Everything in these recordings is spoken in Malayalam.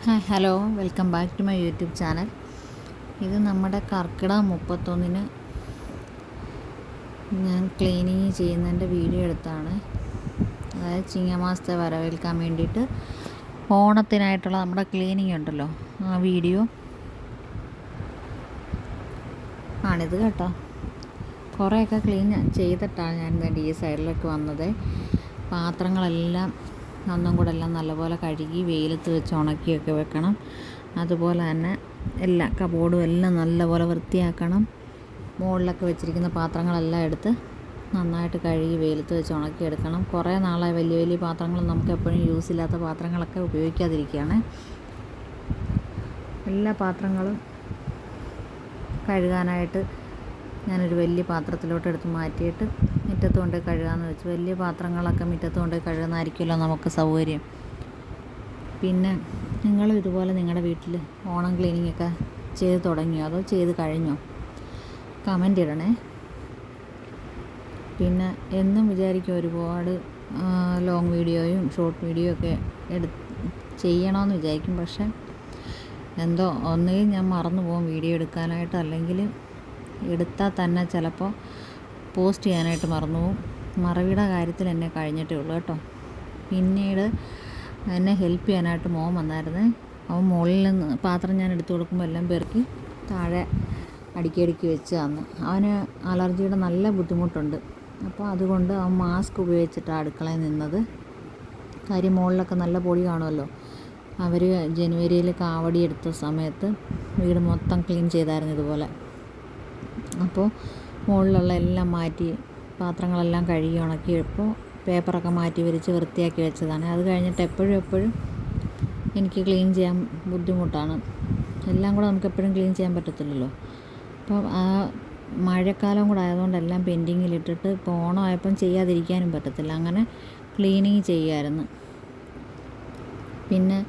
Hi hello welcome back to my YouTube channel. ഇത് നമ്മുടെ കർക്കിടകം 31 ഞാൻ ക്ലീനിങ് ചെയ്യുന്നതിൻ്റെ വീഡിയോ എടുത്താണ്. അതായത് ചിങ്ങമാസത്തെ വരവേൽക്കാൻ വേണ്ടിയിട്ട് ഓണത്തിനായിട്ടുള്ള നമ്മുടെ ക്ലീനിങ് ഉണ്ടല്ലോ, ആ വീഡിയോ ആണിത് കേട്ടോ. കുറേയൊക്കെ ക്ലീൻ ചെയ്തിട്ടാണ് ഞാൻ വേണ്ടി ഈ സൈഡിലേക്ക് വന്നത്. പാത്രങ്ങളെല്ലാം ഒന്നും കൂടെ എല്ലാം നല്ലപോലെ കഴുകി വെയിലത്ത് വെച്ച് ഉണക്കിയൊക്കെ വെക്കണം. അതുപോലെ തന്നെ എല്ലാം കബോർഡും എല്ലാം നല്ലപോലെ വൃത്തിയാക്കണം. മുകളിലൊക്കെ വെച്ചിരിക്കുന്ന പാത്രങ്ങളെല്ലാം എടുത്ത് നന്നായിട്ട് കഴുകി വെയിലത്ത് വെച്ച് ഉണക്കിയെടുക്കണം. കുറേ നാളായി വലിയ വലിയ പാത്രങ്ങൾ നമുക്ക് എപ്പോഴും യൂസ് ഇല്ലാത്ത പാത്രങ്ങളൊക്കെ ഉപയോഗിക്കാതിരിക്കുകയാണ്. എല്ലാ പാത്രങ്ങളും കഴുകാനായിട്ട് ഞാനൊരു വലിയ പാത്രത്തിലോട്ട് എടുത്ത് മാറ്റിയിട്ട് മുറ്റത്ത് കൊണ്ട് കഴുകാമെന്ന് വെച്ചു. വലിയ പാത്രങ്ങളൊക്കെ മുറ്റത്ത് കൊണ്ട് കഴുകുന്നതായിരിക്കുമല്ലോ നമുക്ക് സൗകര്യം. പിന്നെ നിങ്ങളും ഇതുപോലെ നിങ്ങളുടെ വീട്ടിൽ ഓണം ക്ലീനിങ്ങൊക്കെ ചെയ്ത് തുടങ്ങിയോ അതോ ചെയ്ത് കഴിഞ്ഞോ? കമൻ്റ് ഇടണേ. പിന്നെ എന്നും വിചാരിക്കും ഒരുപാട് ലോങ് വീഡിയോയും ഷോർട്ട് വീഡിയോ ഒക്കെ ചെയ്യണമെന്ന് വിചാരിക്കും. പക്ഷേ എന്തോ ഒന്നുകിൽ ഞാൻ മറന്നു പോകും വീഡിയോ എടുക്കാനായിട്ട്, അല്ലെങ്കിൽ എടുത്താൽ തന്നെ ചിലപ്പോൾ പോസ്റ്റ് ചെയ്യാനായിട്ട് മറന്നു പോകും. മറവിയുടെ കാര്യത്തിൽ എന്നെ കഴിഞ്ഞിട്ടേ ഉള്ളൂ കേട്ടോ. പിന്നീട് എന്നെ ഹെൽപ്പ് ചെയ്യാനായിട്ട് മോൻ വന്നായിരുന്നു. അവൻ മുകളിൽ നിന്ന് പാത്രം ഞാൻ എടുത്തു കൊടുക്കുമ്പോൾ എല്ലാം പെറുക്കി താഴെ അടുക്കി വെച്ച് തന്നു. അവന് അലർജിയുടെ നല്ല ബുദ്ധിമുട്ടുണ്ട്. അപ്പോൾ അതുകൊണ്ട് അവൻ മാസ്ക് ഉപയോഗിച്ചിട്ടാണ് അടുക്കളയിൽ നിന്നത്. കാര്യം മുകളിലൊക്കെ നല്ല പൊടി കാണുമല്ലോ. അവർ ജനുവരിയിൽ കാവടി എടുത്ത സമയത്ത് വീട് മൊത്തം ക്ലീൻ ചെയ്തായിരുന്നു ഇതുപോലെ. അപ്പോൾ മുകളിലുള്ള എല്ലാം മാറ്റി പാത്രങ്ങളെല്ലാം കഴുകി ഉണക്കിയപ്പോൾ പേപ്പറൊക്കെ മാറ്റി വിരിച്ച് വൃത്തിയാക്കി വെച്ചതാണ്. അത് കഴിഞ്ഞിട്ട് എപ്പോഴും എനിക്ക് ക്ലീൻ ചെയ്യാൻ ബുദ്ധിമുട്ടാണ്. എല്ലാം കൂടെ നമുക്ക് എപ്പോഴും ക്ലീൻ ചെയ്യാൻ പറ്റത്തില്ലല്ലോ. അപ്പോൾ ആ മഴക്കാലം കൂടെ ആയതുകൊണ്ട് എല്ലാം പെൻഡിങ്ങിലിട്ടിട്ട് ഇപ്പോൾ ഓണമായപ്പം ചെയ്യാതിരിക്കാനും പറ്റത്തില്ല. അങ്ങനെ ക്ലീനിങ് ചെയ്യുമായിരുന്നു. പിന്നെ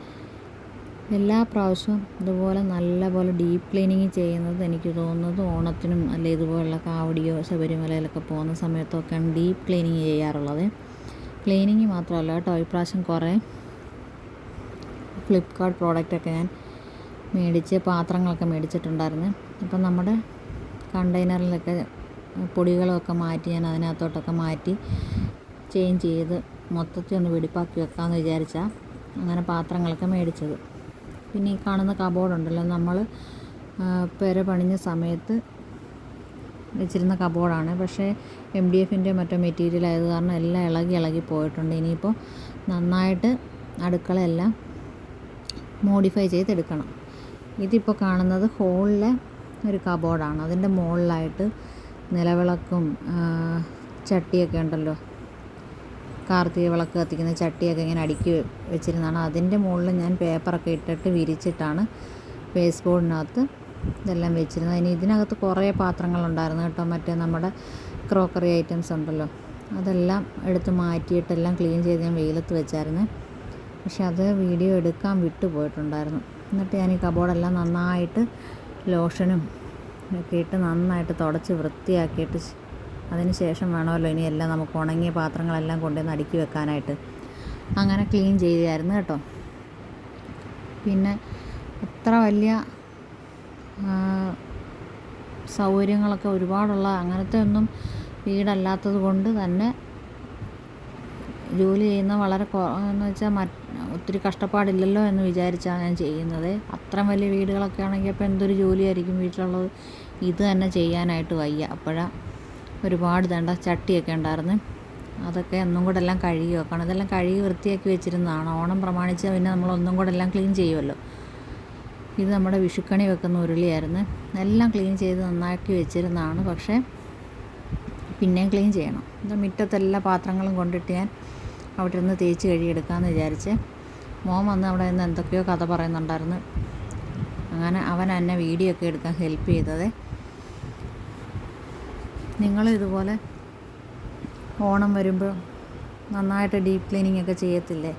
എല്ലാ പ്രാവശ്യവും ഇതുപോലെ നല്ലപോലെ ഡീപ്പ് ക്ലീനിങ് ചെയ്യുന്നത് എനിക്ക് തോന്നുന്നത് ഓണത്തിനും അല്ലെ ഇതുപോലുള്ള കാവടിയോ ശബരിമലയിലൊക്കെ പോകുന്ന സമയത്തൊക്കെയാണ് ഡീപ്പ് ക്ലീനിങ് ചെയ്യാറുള്ളത്. ക്ലീനിങ് മാത്രമല്ല കേട്ടോ, ഇപ്രാവശ്യം കുറേ ഫ്ലിപ്കാർട്ട് പ്രോഡക്റ്റൊക്കെ ഞാൻ മേടിച്ച് പാത്രങ്ങളൊക്കെ മേടിച്ചിട്ടുണ്ടായിരുന്നു. അപ്പം നമ്മുടെ കണ്ടെയ്നറിലൊക്കെ പൊടികളൊക്കെ മാറ്റി ഞാൻ അതിനകത്തോട്ടൊക്കെ മാറ്റി ചേഞ്ച് ചെയ്ത് മൊത്തത്തിൽ ഒന്ന് വെടിപ്പാക്കി വെക്കാമെന്ന് വിചാരിച്ചാൽ അങ്ങനെ പാത്രങ്ങളൊക്കെ മേടിച്ചത്. പിന്നെ ഈ കാണുന്ന കബോർഡുണ്ടല്ലോ, നമ്മൾ പെര പണിഞ്ഞ സമയത്ത് വെച്ചിരുന്ന കബോർഡാണ്. പക്ഷേ MDFൻ്റെ മറ്റോ മെറ്റീരിയൽ ആയത് കാരണം എല്ലാം ഇളകി പോയിട്ടുണ്ട്. ഇനിയിപ്പോൾ നന്നായിട്ട് അടുക്കളയെല്ലാം മോഡിഫൈ ചെയ്തെടുക്കണം. ഇതിപ്പോൾ കാണുന്നത് ഹോളിലെ ഒരു കബോർഡാണ്. അതിൻ്റെ മുകളിലായിട്ട് നിലവിളക്കും ചട്ടിയൊക്കെ ഉണ്ടല്ലോ, കാർത്തിക വിളക്ക് കത്തിക്കുന്ന ചട്ടിയൊക്കെ ഇങ്ങനെ അടുക്കി വെച്ചിരുന്നതാണ്. അതിൻ്റെ മുകളിൽ ഞാൻ പേപ്പറൊക്കെ ഇട്ടിട്ട് വിരിച്ചിട്ടാണ് പേസ്റ്റ് ബോർഡിനകത്ത് ഇതെല്ലാം വെച്ചിരുന്നത്. ഇനി ഇതിനകത്ത് കുറേ പാത്രങ്ങളുണ്ടായിരുന്നു കേട്ടോ. മറ്റേ നമ്മുടെ ക്രോക്കറി ഐറ്റംസ് ഉണ്ടല്ലോ, അതെല്ലാം എടുത്ത് മാറ്റിയിട്ടെല്ലാം ക്ലീൻ ചെയ്ത് ഞാൻ വെയിലത്ത് വെച്ചായിരുന്നു. പക്ഷെ അത് വീഡിയോ എടുക്കാൻ വിട്ടുപോയിട്ടുണ്ടായിരുന്നു. എന്നിട്ട് ഞാൻ ഈ കബോർഡെല്ലാം നന്നായിട്ട് ലോഷനും ഒക്കെ ഇട്ട് നന്നായിട്ട് തുടച്ച് വൃത്തിയാക്കിയിട്ട് അതിന് ശേഷം വേണമല്ലോ ഇനി എല്ലാം നമുക്ക് ഉണങ്ങിയ പാത്രങ്ങളെല്ലാം കൊണ്ടുവന്ന് അടുക്കി വെക്കാനായിട്ട്. അങ്ങനെ ക്ലീൻ ചെയ്യുമായിരുന്നു കേട്ടോ. പിന്നെ അത്ര വലിയ സൗകര്യങ്ങളൊക്കെ ഒരുപാടുള്ള അങ്ങനത്തെ ഒന്നും വീടല്ലാത്തത് കൊണ്ട് തന്നെ ജോലി ചെയ്യുന്ന വളരെ എന്ന് വെച്ചാൽ ഒത്തിരി കഷ്ടപ്പാടില്ലല്ലോ എന്ന് വിചാരിച്ചാണ് ഞാൻ ചെയ്യുന്നത്. അത്രയും വലിയ വീടുകളൊക്കെ ആണെങ്കിൽ അപ്പോൾ എന്തൊരു ജോലിയായിരിക്കും വീട്ടിലുള്ളത്. ഇത് തന്നെ ചെയ്യാനായിട്ട് വയ്യ. അപ്പോഴാണ് ഒരുപാട് ചട്ടിയൊക്കെ ഉണ്ടായിരുന്നു. അതൊക്കെ ഒന്നും കൂടെ എല്ലാം കഴുകി വെക്കണം. ഇതെല്ലാം കഴുകി വൃത്തിയാക്കി വെച്ചിരുന്നതാണ്. ഓണം പ്രമാണിച്ച് പിന്നെ നമ്മൾ ഒന്നും കൂടെ എല്ലാം ക്ലീൻ ചെയ്യുമല്ലോ. ഇത് നമ്മുടെ വിഷുക്കണി വെക്കുന്ന ഉരുളിയായിരുന്നു. എല്ലാം ക്ലീൻ ചെയ്ത് നന്നാക്കി വെച്ചിരുന്നതാണ്. പക്ഷേ പിന്നെയും ക്ലീൻ ചെയ്യണം. ഇത് മുറ്റത്തെല്ലാ പാത്രങ്ങളും കൊണ്ടിട്ട് ഞാൻ അവിടെ നിന്ന് തേച്ച് കഴുകിയെടുക്കാമെന്ന് വിചാരിച്ച് മോൻ വന്ന് അവിടെ നിന്ന് എന്തൊക്കെയോ കഥ പറയുന്നുണ്ടായിരുന്നു. അങ്ങനെ അവൻ എന്നെ വീഡിയോ ഒക്കെ എടുക്കാൻ ഹെൽപ്പ് ചെയ്തത്. നിങ്ങൾ ഇതുപോലെ ഓണം വരുമ്പോൾ നന്നായിട്ട് ഡീപ്പ് ക്ലീനിങ് ഒക്കെ ചെയ്യത്തില്ലേ?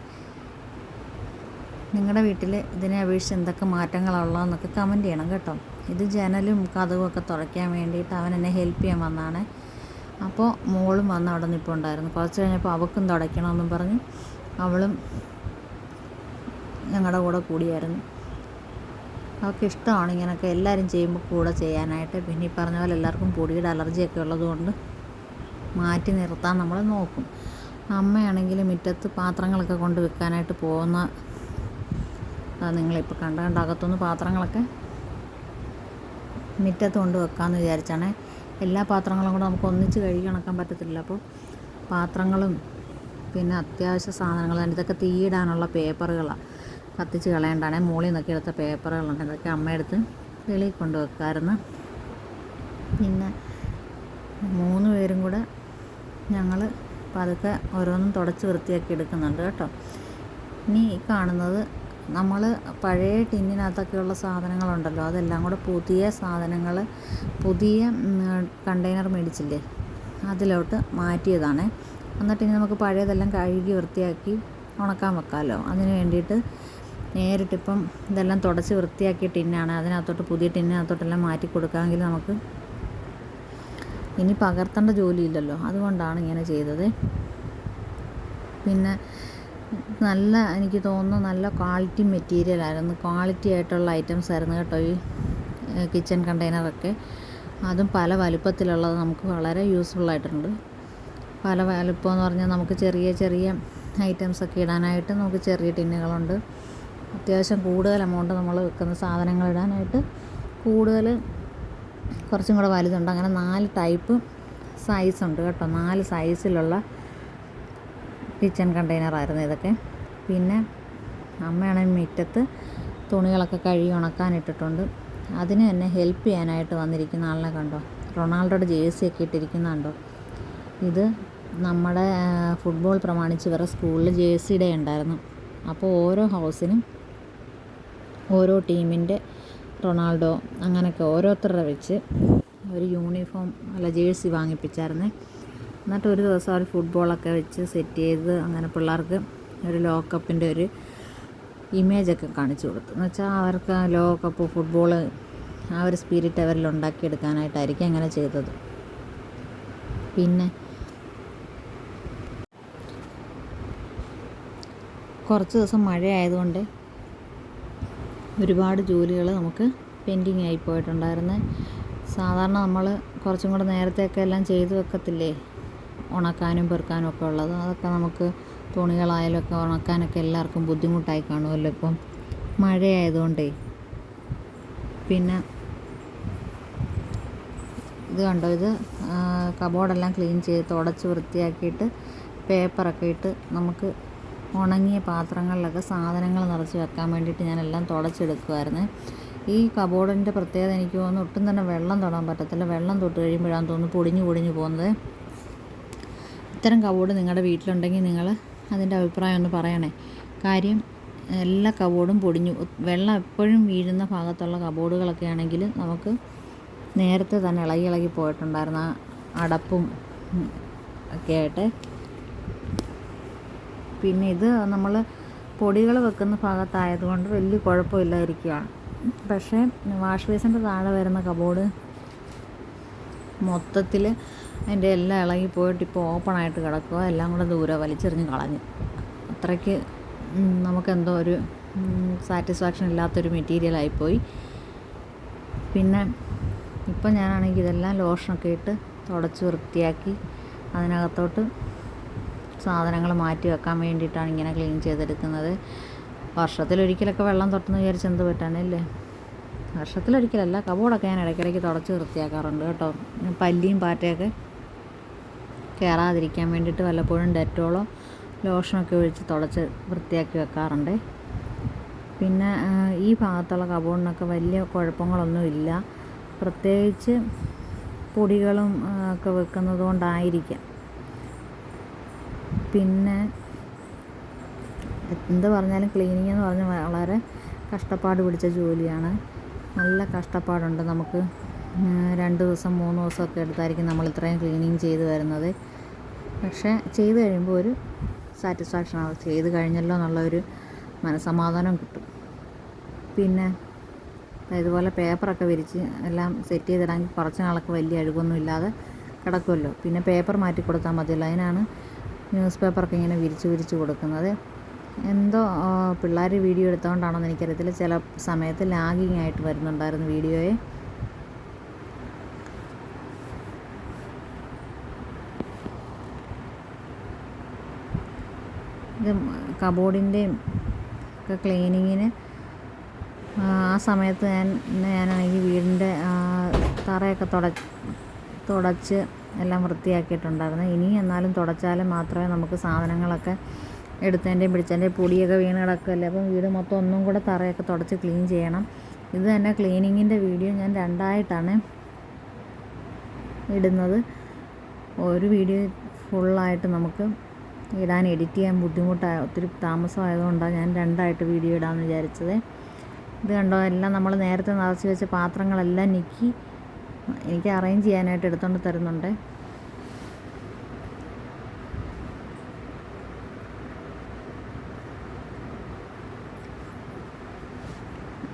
നിങ്ങളുടെ വീട്ടിൽ ഇതിനെ അപേക്ഷിച്ച് എന്തൊക്കെ മാറ്റങ്ങളുള്ളതെന്നൊക്കെ കമൻറ്റ് ചെയ്യണം കേട്ടോ. ഇത് ജനലും കതവും ഒക്കെ തുറയ്ക്കാൻ വേണ്ടിയിട്ട് അവൻ എന്നെ ഹെൽപ്പ് ചെയ്യാൻ വന്നതാണ്. അപ്പോൾ മോളും വന്ന് അവിടെ നിൽപ്പുണ്ടായിരുന്നു. കുറച്ച് കഴിഞ്ഞപ്പോൾ അവൾക്കും തുടയ്ക്കണമെന്നും പറഞ്ഞ് അവളും ഞങ്ങളുടെ കൂടെ കൂടിയായിരുന്നു. അവർക്ക് ഇഷ്ടമാണ് ഇങ്ങനെയൊക്കെ എല്ലാവരും ചെയ്യുമ്പോൾ കൂടെ ചെയ്യാനായിട്ട്. പിന്നെ ഈ പറഞ്ഞ പോലെ എല്ലാവർക്കും പൊടിയുടെ അലർജിയൊക്കെ ഉള്ളതുകൊണ്ട് മാറ്റി നിർത്താൻ നമ്മൾ നോക്കും. അമ്മയാണെങ്കിൽ മുറ്റത്ത് പാത്രങ്ങളൊക്കെ കൊണ്ട് വെക്കാനായിട്ട് പോകുന്ന നിങ്ങളിപ്പോൾ കണ്ട അകത്തുനിന്ന് പാത്രങ്ങളൊക്കെ മുറ്റത്ത് കൊണ്ട് വെക്കാമെന്ന് വിചാരിച്ചാണ്. എല്ലാ പാത്രങ്ങളും കൂടെ നമുക്ക് ഒന്നിച്ച് കഴുകി ഉണക്കാൻ പറ്റത്തില്ല. അപ്പോൾ പാത്രങ്ങളും പിന്നെ അത്യാവശ്യ സാധനങ്ങൾ, ഇതൊക്കെ തീയിടാനുള്ള പേപ്പറുകളാണ്, കത്തിച്ച് കളയേണ്ടാണ്. മുകളിൽ നിന്നൊക്കെ എടുത്ത പേപ്പറുകളുണ്ട്, ഇതൊക്കെ അമ്മയെടുത്ത് വെളിയിൽ കൊണ്ട് വെക്കാമായിരുന്നു. പിന്നെ 3 പേരും കൂടെ ഞങ്ങൾ പതുക്കെ ഓരോന്നും തുടച്ച് വൃത്തിയാക്കി എടുക്കുന്നുണ്ട് കേട്ടോ. ഇനി ഈ കാണുന്നത് നമ്മൾ പഴയ ടിന്നിനകത്തൊക്കെയുള്ള സാധനങ്ങളുണ്ടല്ലോ, അതെല്ലാം കൂടെ പുതിയ സാധനങ്ങൾ, പുതിയ കണ്ടെയ്നർ മേടിച്ചില്ലേ, അതിലോട്ട് മാറ്റിയതാണ്. എന്നിട്ട് ഇനി നമുക്ക് പഴയതെല്ലാം കഴുകി വൃത്തിയാക്കി ഉണക്കാൻ വെക്കാമല്ലോ. അതിന് വേണ്ടിയിട്ട് നേരിട്ടിപ്പം ഇതെല്ലാം തുടച്ച് വൃത്തിയാക്കിയ ടിന്നാണ്, അതിനകത്തോട്ട് പുതിയ ടിന്നിനകത്തോട്ടെല്ലാം മാറ്റി കൊടുക്കാമെങ്കിൽ നമുക്ക് ഇനി പകർത്തേണ്ട ജോലിയില്ലല്ലോ, അതുകൊണ്ടാണ് ഇങ്ങനെ ചെയ്തത്. പിന്നെ നല്ല, എനിക്ക് തോന്നുന്നു നല്ല ക്വാളിറ്റി മെറ്റീരിയലായിരുന്നു, ക്വാളിറ്റി ആയിട്ടുള്ള ഐറ്റംസ് ആയിരുന്നു കേട്ടോ ഈ കിച്ചൺ കണ്ടെയ്നറൊക്കെ. അതും പല വലുപ്പത്തിലുള്ളത് നമുക്ക് വളരെ യൂസ്ഫുൾ ആയിട്ടുണ്ട്. പല വലുപ്പം എന്ന് പറഞ്ഞാൽ നമുക്ക് ചെറിയ ചെറിയ ഐറ്റംസൊക്കെ ഇടാനായിട്ട് നമുക്ക് ചെറിയ ടിന്നുകളുണ്ട്. അത്യാവശ്യം കൂടുതൽ എമൗണ്ട് നമ്മൾ വെക്കുന്ന സാധനങ്ങൾ ഇടാനായിട്ട് കുറച്ചും കൂടെ വലുതുണ്ട്. അങ്ങനെ 4 ടൈപ്പ് സൈസുണ്ട് കേട്ടോ, 4 സൈസിലുള്ള കിച്ചൺ കണ്ടെയ്നറായിരുന്നു ഇതൊക്കെ. പിന്നെ അമ്മയാണെങ്കിൽ മുറ്റത്ത് തുണികളൊക്കെ കഴുകി ഉണക്കാനിട്ടിട്ടുണ്ട്. അതിന് തന്നെ ഹെൽപ്പ് ചെയ്യാനായിട്ട് വന്നിരിക്കുന്ന ആളിനെ കണ്ടോ, റൊണാൾഡോയുടെ ജേഴ്സിയൊക്കെ ഇട്ടിരിക്കുന്നുണ്ടോ. ഇത് നമ്മുടെ ഫുട്ബോൾ പ്രമാണിച്ച് ഇവരുടെ സ്കൂളിൽ ജേഴ്സി ഡേ ഉണ്ടായിരുന്നു. അപ്പോൾ ഓരോ ഹൗസിനും ഓരോ ടീമിൻ്റെ റൊണാൾഡോ അങ്ങനെയൊക്കെ ഓരോരുത്തരുടെ വെച്ച് ഒരു യൂണിഫോം ജേഴ്സി വാങ്ങിപ്പിച്ചായിരുന്നേ. എന്നിട്ട് ഒരു ദിവസം അവർ ഫുട്ബോളൊക്കെ വെച്ച് സെറ്റ് ചെയ്ത് അങ്ങനെ പിള്ളേർക്ക് ഒരു ലോകകപ്പിൻ്റെ ഒരു ഇമേജൊക്കെ കാണിച്ചു കൊടുത്തു. എന്ന് വെച്ചാൽ അവർക്ക് ലോകകപ്പ് ഫുട്ബോൾ ആ ഒരു സ്പിരിറ്റ് അവരിൽ ഉണ്ടാക്കിയെടുക്കാനായിട്ടായിരിക്കും അങ്ങനെ ചെയ്തത്. പിന്നെ കുറച്ച് ദിവസം മഴയായതുകൊണ്ട് ഒരുപാട് ജോലികൾ നമുക്ക് പെൻഡിങ് ആയി പോയിട്ടുണ്ടായിരുന്നു. സാധാരണ നമ്മൾ കുറച്ചും കൂടെ നേരത്തെയൊക്കെ എല്ലാം ചെയ്ത് വെക്കത്തില്ലേ, ഉണക്കാനും പെറുക്കാനും ഒക്കെ ഉള്ളത്. അതൊക്കെ നമുക്ക് തുണികളായാലൊക്കെ ഉണക്കാനൊക്കെ എല്ലാവർക്കും ബുദ്ധിമുട്ടായി കാണുമല്ലോ ഇപ്പം മഴയായതുകൊണ്ടേ. പിന്നെ ഇത് കണ്ടോ, ഇത് കബോർഡെല്ലാം ക്ലീൻ ചെയ്ത് തുടച്ച് വൃത്തിയാക്കിയിട്ട് പേപ്പറൊക്കെ ഇട്ട് നമുക്ക് ഉണങ്ങിയ പാത്രങ്ങളിലൊക്കെ സാധനങ്ങൾ നിറച്ച് വെക്കാൻ വേണ്ടിയിട്ട് ഞാനെല്ലാം തുടച്ചെടുക്കുമായിരുന്നു. ഈ കബോർഡിൻ്റെ പ്രത്യേകത എനിക്ക് തോന്നുന്നു ഒട്ടും തന്നെ വെള്ളം തൊടാൻ പറ്റത്തില്ല. വെള്ളം തൊട്ട് കഴിയുമ്പോഴാണ് തോന്നുന്നു പൊടിഞ്ഞു പോകുന്നത്. ഇത്തരം കബോർഡ് നിങ്ങളുടെ വീട്ടിലുണ്ടെങ്കിൽ നിങ്ങൾ അതിൻ്റെ അഭിപ്രായം ഒന്ന് പറയണേ. കാര്യം എല്ലാ കബോർഡും പൊടിഞ്ഞു, വെള്ളം എപ്പോഴും വീഴുന്ന ഭാഗത്തുള്ള കബോർഡുകളൊക്കെ ആണെങ്കിൽ നമുക്ക് നേരത്തെ തന്നെ ഇളകി പോയിട്ടുണ്ടായിരുന്ന അടപ്പും ഒക്കെ ആയിട്ട്. പിന്നെ ഇത് നമ്മൾ പൊടികൾ വെക്കുന്ന ഭാഗത്തായതുകൊണ്ട് വലിയ കുഴപ്പമില്ലായിരിക്കുകയാണ്. പക്ഷേ വാഷ് ബേസിൻ്റെ താഴെ വരുന്ന കബോർഡ് മൊത്തത്തിൽ അതിൻ്റെ എല്ലാം ഇളകി പോയിട്ട് ഇപ്പോൾ ഓപ്പണായിട്ട് കിടക്കുക, എല്ലാം കൂടെ ദൂരെ വലിച്ചെറിഞ്ഞ് കളഞ്ഞു. അത്രയ്ക്ക് നമുക്കെന്തോ ഒരു സാറ്റിസ്ഫാക്ഷൻ ഇല്ലാത്തൊരു മെറ്റീരിയലായിപ്പോയി. പിന്നെ ഇപ്പം ഞാനാണെങ്കിൽ ഇതെല്ലാം ലോഷനൊക്കെ ഇട്ട് തുടച്ച് വൃത്തിയാക്കി അതിനകത്തോട്ട് സാധനങ്ങൾ മാറ്റി വെക്കാൻ വേണ്ടിയിട്ടാണ് ഇങ്ങനെ ക്ലീൻ ചെയ്തെടുക്കുന്നത്. വർഷത്തിലൊരിക്കലൊക്കെ വെള്ളം തൊട്ടെന്ന് വിചാരിച്ച് എന്ത് പറ്റാനല്ലേ. വർഷത്തിലൊരിക്കലല്ല, കബോർഡൊക്കെ ഞാൻ ഇടയ്ക്കിടയ്ക്ക് തുടച്ച് വൃത്തിയാക്കാറുണ്ട് കേട്ടോ. പല്ലിയും പാറ്റയൊക്കെ കയറാതിരിക്കാൻ വേണ്ടിയിട്ട് വല്ലപ്പോഴും ഡെറ്റോളോ ലോഷനൊക്കെ ഒഴിച്ച് തുടച്ച് വൃത്തിയാക്കി വെക്കാറുണ്ട്. പിന്നെ ഈ ഭാഗത്തുള്ള കബോർഡിനൊക്കെ വലിയ കുഴപ്പങ്ങളൊന്നുമില്ല, പ്രത്യേകിച്ച് പൊടികളും ഒക്കെ വെക്കുന്നത് കൊണ്ടായിരിക്കാം. പിന്നെ എന്ത് പറഞ്ഞാലും ക്ലീനിങ് എന്ന് പറഞ്ഞാൽ വളരെ കഷ്ടപ്പാട് പിടിച്ച ജോലിയാണ്. നല്ല കഷ്ടപ്പാടുണ്ട് നമുക്ക്. 2 ദിവസം 3 ദിവസമൊക്കെ എടുത്തായിരിക്കും നമ്മൾ ഇത്രയും ക്ലീനിങ് ചെയ്ത് വരുന്നത്. പക്ഷേ ചെയ്ത് കഴിയുമ്പോൾ ഒരു സാറ്റിസ്ഫാക്ഷൻ ആവും, ചെയ്ത് കഴിഞ്ഞല്ലോ എന്നുള്ളൊരു മനസ്സമാധാനം കിട്ടും. പിന്നെ ഇതുപോലെ പേപ്പറൊക്കെ വിരിച്ച് എല്ലാം സെറ്റ് ചെയ്തിടാമെങ്കിൽ കുറച്ച് നാളൊക്കെ വലിയ അഴുകൊന്നും ഇല്ലാതെ കിടക്കുമല്ലോ. പിന്നെ പേപ്പർ മാറ്റി കൊടുത്താൽ മതിയല്ലോ, അതിനാണ് ന്യൂസ് പേപ്പറൊക്കെ ഇങ്ങനെ വിരിച്ച് കൊടുക്കുന്നത്. എന്തോ പിള്ളേർ വീഡിയോ എടുത്തുകൊണ്ടാണോന്ന് എനിക്കറിയത്തില്ല, ചില സമയത്ത് ലാഗിങ് ആയിട്ട് വരുന്നുണ്ടായിരുന്നു വീഡിയോയെ. ഇത് കബോർഡിൻ്റെയും ഒക്കെ ക്ലീനിങ്ങിന് ആ സമയത്ത് ഞാനാണെങ്കിൽ വീടിൻ്റെ തറയൊക്കെ തുടച്ച് എല്ലാം വൃത്തിയാക്കിയിട്ടുണ്ടായിരുന്നു. ഇനി എന്നാലും തുടച്ചാലും മാത്രമേ നമുക്ക് സാധനങ്ങളൊക്കെ എടുത്തതിൻ്റെയും പിടിച്ചതിൻ്റെയും പൊടിയൊക്കെ വീണ് കിടക്കുമല്ലേ. അപ്പം വീട് മൊത്തം ഒന്നും കൂടെ തറയൊക്കെ തുടച്ച് ക്ലീൻ ചെയ്യണം. ഇത് തന്നെ ക്ലീനിങ്ങിൻ്റെ വീഡിയോ ഞാൻ 2ആയിട്ടാണ് ഇടുന്നത്. ഒരു വീഡിയോ ഫുള്ളായിട്ട് നമുക്ക് ഇടാൻ എഡിറ്റ് ചെയ്യാൻ ബുദ്ധിമുട്ടായ ഒത്തിരി താമസമായതുകൊണ്ടാണ് ഞാൻ 2ആയിട്ട് വീഡിയോ ഇടാമെന്ന് വിചാരിച്ചത്. ഇത് കണ്ടോ, എല്ലാം നമ്മൾ നേരത്തെ നിറച്ച് വെച്ച പാത്രങ്ങളെല്ലാം നിക്കി എനിക്ക് അറേഞ്ച് ചെയ്യാനായിട്ട് എടുത്തുകൊണ്ട് തരുന്നുണ്ട്.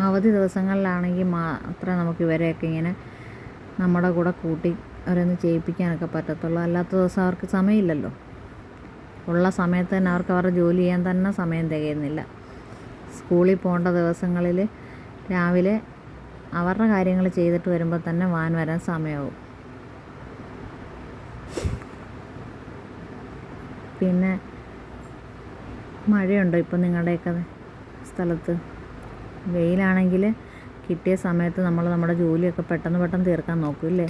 അവധി ദിവസങ്ങളിലാണെങ്കിൽ മാത്രമേ നമുക്ക് ഇവരെയൊക്കെ ഇങ്ങനെ നമ്മുടെ കൂടെ കൂട്ടി അവരൊന്ന് ചെയ്യിപ്പിക്കാനൊക്കെ പറ്റത്തുള്ളൂ. അല്ലാത്ത ദിവസം അവർക്ക് സമയമില്ലല്ലോ. ഉള്ള സമയത്ത് തന്നെ അവർക്ക് അവരുടെ ജോലി ചെയ്യാൻ തന്നെ സമയം തികയുന്നില്ല. സ്കൂളിൽ പോകേണ്ട ദിവസങ്ങളിൽ രാവിലെ അവരുടെ കാര്യങ്ങൾ ചെയ്തിട്ട് വരുമ്പോൾ തന്നെ വാൻ വരാൻ സമയമാവും. പിന്നെ മഴയുണ്ടോ ഇപ്പം നിങ്ങളുടെയൊക്കെ സ്ഥലത്ത്? വെയിലാണെങ്കിൽ കിട്ടിയ സമയത്ത് നമ്മൾ നമ്മുടെ ജോലിയൊക്കെ പെട്ടെന്ന് തീർക്കാൻ നോക്കുമല്ലേ.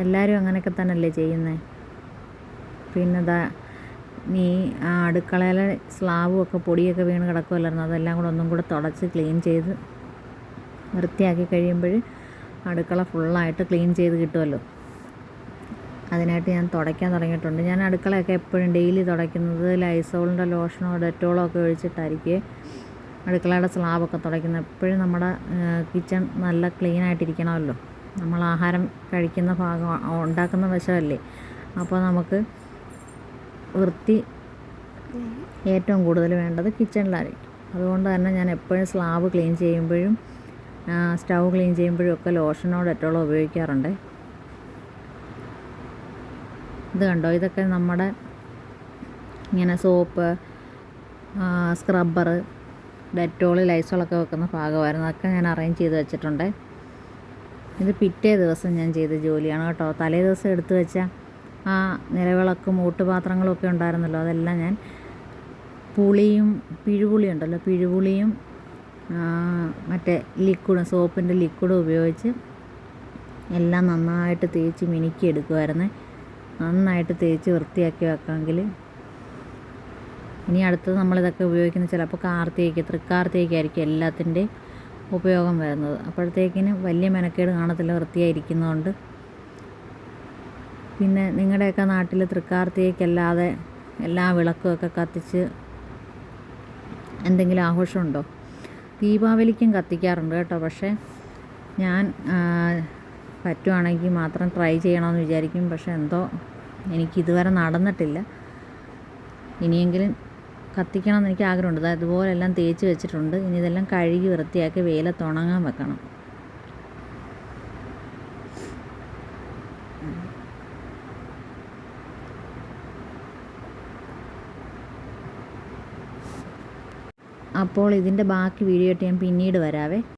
എല്ലാവരും അങ്ങനെയൊക്കെ തന്നെയല്ലേ ചെയ്യുന്നത്. പിന്നെ നീ ആ അടുക്കളയിലെ സ്ലാബും ഒക്കെ പൊടിയൊക്കെ വീണ് കിടക്കുമല്ലായിരുന്നു, അതെല്ലാം കൂടെ ഒന്നും കൂടെ തുടച്ച് ക്ലീൻ ചെയ്ത് വൃത്തിയാക്കി കഴിയുമ്പോൾ അടുക്കള ഫുള്ളായിട്ട് ക്ലീൻ ചെയ്ത് കിട്ടുമല്ലോ. അതിനായിട്ട് ഞാൻ തുടയ്ക്കാൻ തുടങ്ങിയിട്ടുണ്ട്. ഞാൻ അടുക്കളയൊക്കെ എപ്പോഴും ഡെയിലി തുടയ്ക്കുന്നത് ലൈസോളിൻ്റെ ലോഷനോ ഡെറ്റോളോ ഒക്കെ ഒഴിച്ചിട്ടായിരിക്കും അടുക്കളയുടെ സ്ലാബൊക്കെ തുടയ്ക്കുന്നത്. എപ്പോഴും നമ്മുടെ കിച്ചൺ നല്ല ക്ലീനായിട്ടിരിക്കണമല്ലോ. നമ്മൾ ആഹാരം കഴിക്കുന്ന ഭാഗം ഉണ്ടാക്കുന്ന വശമല്ലേ, അപ്പോൾ നമുക്ക് വൃത്തി ഏറ്റവും കൂടുതൽ വേണ്ടത് കിച്ചണിലായിരിക്കും. അതുകൊണ്ട് തന്നെ ഞാൻ എപ്പോഴും സ്ലാബ് ക്ലീൻ ചെയ്യുമ്പോഴും സ്റ്റൗ ക്ലീൻ ചെയ്യുമ്പോഴും ഒക്കെ ലോഷനോ ഡെറ്റോളോ ഉപയോഗിക്കാറുണ്ട്. ഇത് കണ്ടോ, ഇതൊക്കെ നമ്മുടെ ഇങ്ങനെ സോപ്പ്, സ്ക്രബ്ബർ, ഡെറ്റോൾ, ലൈസോളൊക്കെ വെക്കുന്ന ഭാഗമായിരുന്നു. അതൊക്കെ ഞാൻ അറേഞ്ച് ചെയ്ത് വെച്ചിട്ടുണ്ട്. ഇത് പിറ്റേ ദിവസം ഞാൻ ചെയ്ത ജോലിയാണ് കേട്ടോ. തലേ ദിവസം എടുത്തു വെച്ച ആ നിലവിളക്കും ഊട്ടുപാത്രങ്ങളും ഒക്കെ ഉണ്ടായിരുന്നല്ലോ, അതെല്ലാം ഞാൻ പിഴുപുളി ഉണ്ടല്ലോ, പിഴുപുളിയും മറ്റേ ലിക്വിഡും സോപ്പിൻ്റെ ലിക്വിഡും ഉപയോഗിച്ച് എല്ലാം നന്നായിട്ട് തേച്ച് മിനുക്കി എടുക്കുമായിരുന്നു. നന്നായിട്ട് തേച്ച് വൃത്തിയാക്കി വെക്കാമെങ്കിൽ ഇനി അടുത്തത് നമ്മളിതൊക്കെ ഉപയോഗിക്കുന്നത് ചിലപ്പോൾ തൃക്കാർത്തികയ്ക്കായിരിക്കും എല്ലാത്തിൻ്റെയും ഉപയോഗം വരുന്നത്. അപ്പോഴത്തേക്കിന് വലിയ മെനക്കേട് കാണത്തില്ല, വൃത്തിയായിരിക്കുന്നതുകൊണ്ട്. പിന്നെ നിങ്ങളുടെയൊക്കെ നാട്ടിൽ തൃക്കാർത്തികയ്ക്കല്ലാതെ എല്ലാ വിളക്കുമൊക്കെ കത്തിച്ച് എന്തെങ്കിലും ആഘോഷമുണ്ടോ? ദീപാവലിക്കും കത്തിക്കാറുണ്ട് കേട്ടോ. പക്ഷേ ഞാൻ പറ്റുവാണെങ്കിൽ മാത്രം ട്രൈ ചെയ്യണമെന്ന് വിചാരിക്കും. പക്ഷേ എന്തോ എനിക്കിതുവരെ നടന്നിട്ടില്ല. ഇനിയെങ്കിലും കത്തിക്കണമെന്ന് എനിക്ക് ആഗ്രഹമുണ്ട്. അതുപോലെല്ലാം തേച്ച് വെച്ചിട്ടുണ്ട്. ഇനി ഇതെല്ലാം കഴുകി വൃത്തിയാക്കി വെയിലത്ത് ഉണങ്ങാൻ വെക്കണം. അപ്പോൾ ഇതിൻ്റെ ബാക്കി വീഡിയോ ആയിട്ട് ഞാൻ പിന്നീട് വരാവേ.